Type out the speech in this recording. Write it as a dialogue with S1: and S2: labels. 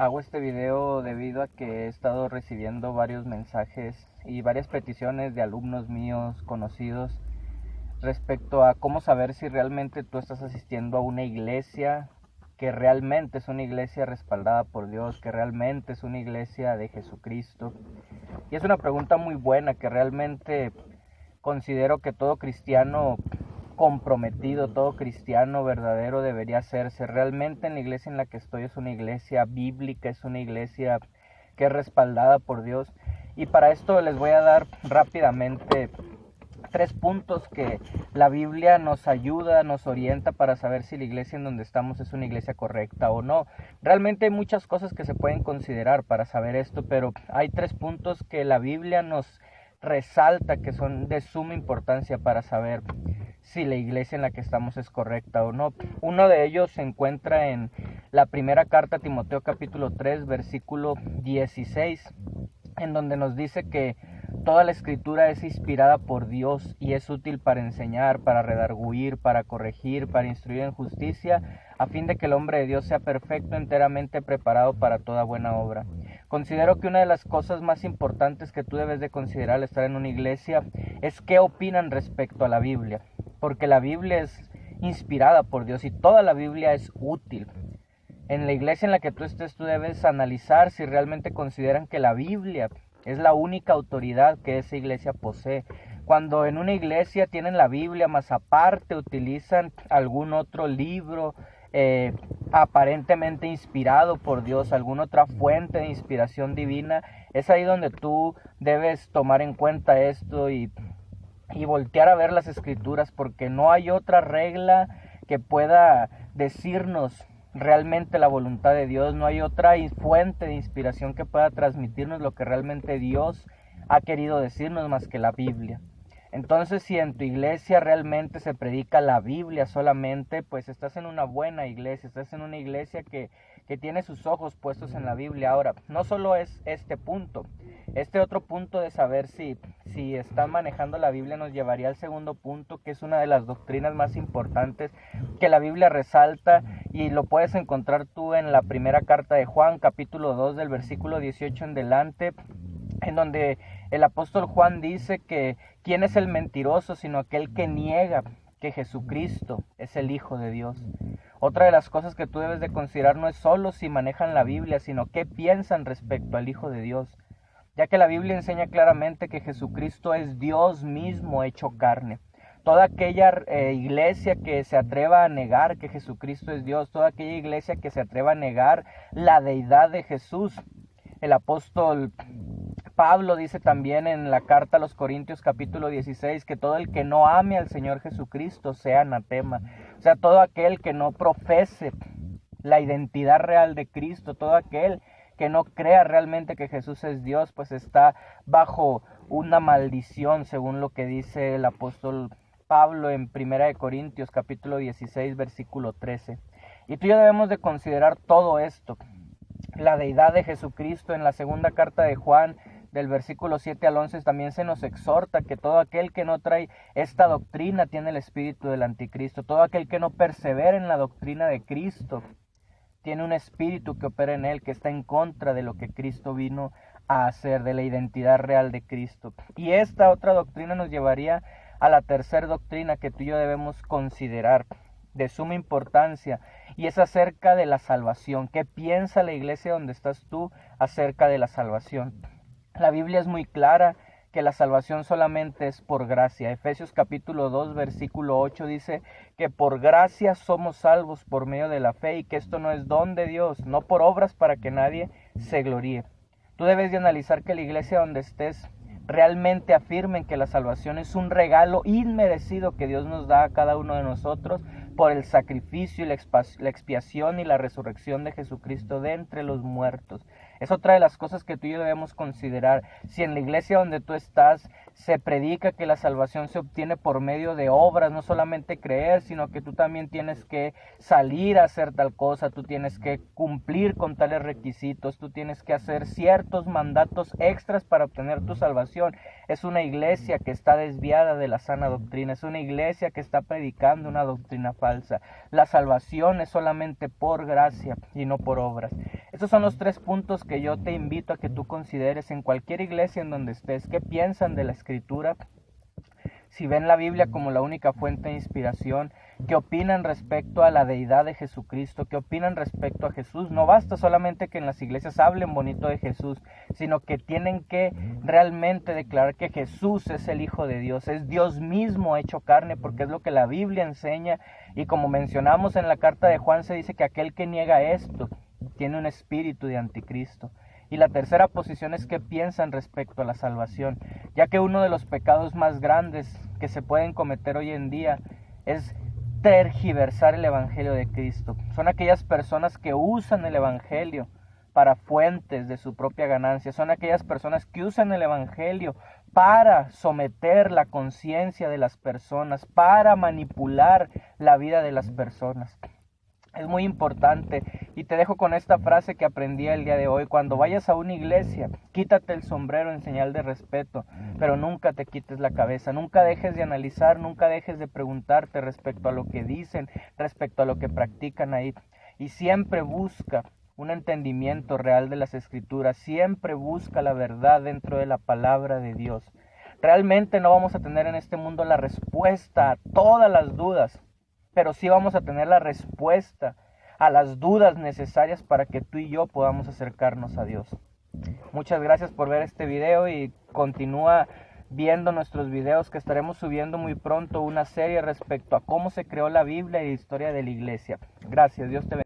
S1: Hago este video debido a que he estado recibiendo varios mensajes y varias peticiones de alumnos míos, conocidos, respecto a cómo saber si realmente tú estás asistiendo a una iglesia que realmente es una iglesia respaldada por Dios, que realmente es una iglesia de Jesucristo. Y es una pregunta muy buena que realmente considero que todo cristiano comprometido, todo cristiano verdadero debería hacerse. Realmente en la iglesia en la que estoy es una iglesia bíblica, es una iglesia que es respaldada por Dios. Y para esto les voy a dar rápidamente 3 puntos que la Biblia nos ayuda, nos orienta para saber si la iglesia en donde estamos es una iglesia correcta o no. Realmente hay muchas cosas que se pueden considerar para saber esto, pero hay 3 puntos que la Biblia nos resalta que son de suma importancia para saber si la iglesia en la que estamos es correcta o no. Uno de ellos se encuentra en la primera carta a Timoteo capítulo 3 versículo 16, en donde nos dice que toda la escritura es inspirada por Dios y es útil para enseñar, para redarguir, para corregir, para instruir en justicia, a fin de que el hombre de Dios sea perfecto, enteramente preparado para toda buena obra. Considero que una de las cosas más importantes que tú debes de considerar al estar en una iglesia es qué opinan respecto a la Biblia, porque la Biblia es inspirada por Dios y toda la Biblia es útil. En la iglesia en la que tú estés, tú debes analizar si realmente consideran que la Biblia es la única autoridad que esa iglesia posee. Cuando en una iglesia tienen la Biblia, más aparte utilizan algún otro libro aparentemente inspirado por Dios, alguna otra fuente de inspiración divina, es ahí donde tú debes tomar en cuenta esto y voltear a ver las escrituras, porque no hay otra regla que pueda decirnos realmente la voluntad de Dios, no hay otra fuente de inspiración que pueda transmitirnos lo que realmente Dios ha querido decirnos más que la Biblia. Entonces, si en tu iglesia realmente se predica la Biblia solamente, pues estás en una buena iglesia, estás en una iglesia que tiene sus ojos puestos en la Biblia. Ahora, no solo es este punto, este otro punto de saber si están manejando la Biblia nos llevaría al segundo punto, que es una de las doctrinas más importantes que la Biblia resalta, y lo puedes encontrar tú en la primera carta de Juan, capítulo 2, del versículo 18 en delante, en donde el apóstol Juan dice que ¿quién es el mentiroso sino aquel que niega que Jesucristo es el Hijo de Dios? Otra de las cosas que tú debes de considerar no es solo si manejan la Biblia, sino qué piensan respecto al Hijo de Dios, ya que la Biblia enseña claramente que Jesucristo es Dios mismo hecho carne. Toda aquella iglesia que se atreva a negar que Jesucristo es Dios, toda aquella iglesia que se atreva a negar la deidad de Jesús, el apóstol Pablo dice también en la carta a los Corintios capítulo 16 que todo el que no ame al Señor Jesucristo sea anatema. O sea, todo aquel que no profese la identidad real de Cristo, todo aquel que no crea realmente que Jesús es Dios, pues está bajo una maldición, según lo que dice el apóstol Pablo en primera de Corintios capítulo 16 versículo 13. Y tú y yo debemos de considerar todo esto, la deidad de Jesucristo. En la segunda carta de Juan, del versículo 7 al 11, también se nos exhorta que todo aquel que no trae esta doctrina tiene el espíritu del anticristo. Todo aquel que no persevera en la doctrina de Cristo tiene un espíritu que opera en él, que está en contra de lo que Cristo vino a hacer, de la identidad real de Cristo. Y esta otra doctrina nos llevaría a la tercera doctrina que tú y yo debemos considerar, de suma importancia, y es acerca de la salvación. ¿Qué piensa la iglesia donde estás tú acerca de la salvación? La Biblia es muy clara que la salvación solamente es por gracia. Efesios capítulo 2 versículo 8 dice que por gracia somos salvos por medio de la fe, y que esto no es don de Dios, no por obras para que nadie se gloríe. Tú debes de analizar que la iglesia donde estés realmente afirmen que la salvación es un regalo inmerecido que Dios nos da a cada uno de nosotros por el sacrificio y la expiación y la resurrección de Jesucristo de entre los muertos. Es otra de las cosas que tú y yo debemos considerar. Si en la iglesia donde tú estás se predica que la salvación se obtiene por medio de obras, no solamente creer, sino que tú también tienes que salir a hacer tal cosa, tú tienes que cumplir con tales requisitos, tú tienes que hacer ciertos mandatos extras para obtener tu salvación. Es una iglesia que está desviada de la sana doctrina, es una iglesia que está predicando una doctrina falsa. La salvación es solamente por gracia y no por obras. Estos son los 3 puntos que yo te invito a que tú consideres en cualquier iglesia en donde estés. ¿Qué piensan de la Escritura? Si ven la Biblia como la única fuente de inspiración, ¿qué opinan respecto a la deidad de Jesucristo? ¿Qué opinan respecto a Jesús? No basta solamente que en las iglesias hablen bonito de Jesús, sino que tienen que realmente declarar que Jesús es el Hijo de Dios, es Dios mismo hecho carne, porque es lo que la Biblia enseña. Y como mencionamos en la carta de Juan, se dice que aquel que niega esto tiene un espíritu de anticristo. Y la tercera posición es qué piensan respecto a la salvación, ya que uno de los pecados más grandes que se pueden cometer hoy en día es tergiversar el Evangelio de Cristo. Son aquellas personas que usan el Evangelio para fuentes de su propia ganancia. Son aquellas personas que usan el Evangelio para someter la conciencia de las personas, para manipular la vida de las personas. Es muy importante, y te dejo con esta frase que aprendí el día de hoy: cuando vayas a una iglesia, quítate el sombrero en señal de respeto, pero nunca te quites la cabeza, nunca dejes de analizar, nunca dejes de preguntarte respecto a lo que dicen, respecto a lo que practican ahí, y siempre busca un entendimiento real de las Escrituras, siempre busca la verdad dentro de la palabra de Dios. Realmente no vamos a tener en este mundo la respuesta a todas las dudas, pero sí vamos a tener la respuesta a las dudas necesarias para que tú y yo podamos acercarnos a Dios. Muchas gracias por ver este video y continúa viendo nuestros videos, que estaremos subiendo muy pronto una serie respecto a cómo se creó la Biblia y la historia de la iglesia. Gracias, Dios te bendiga.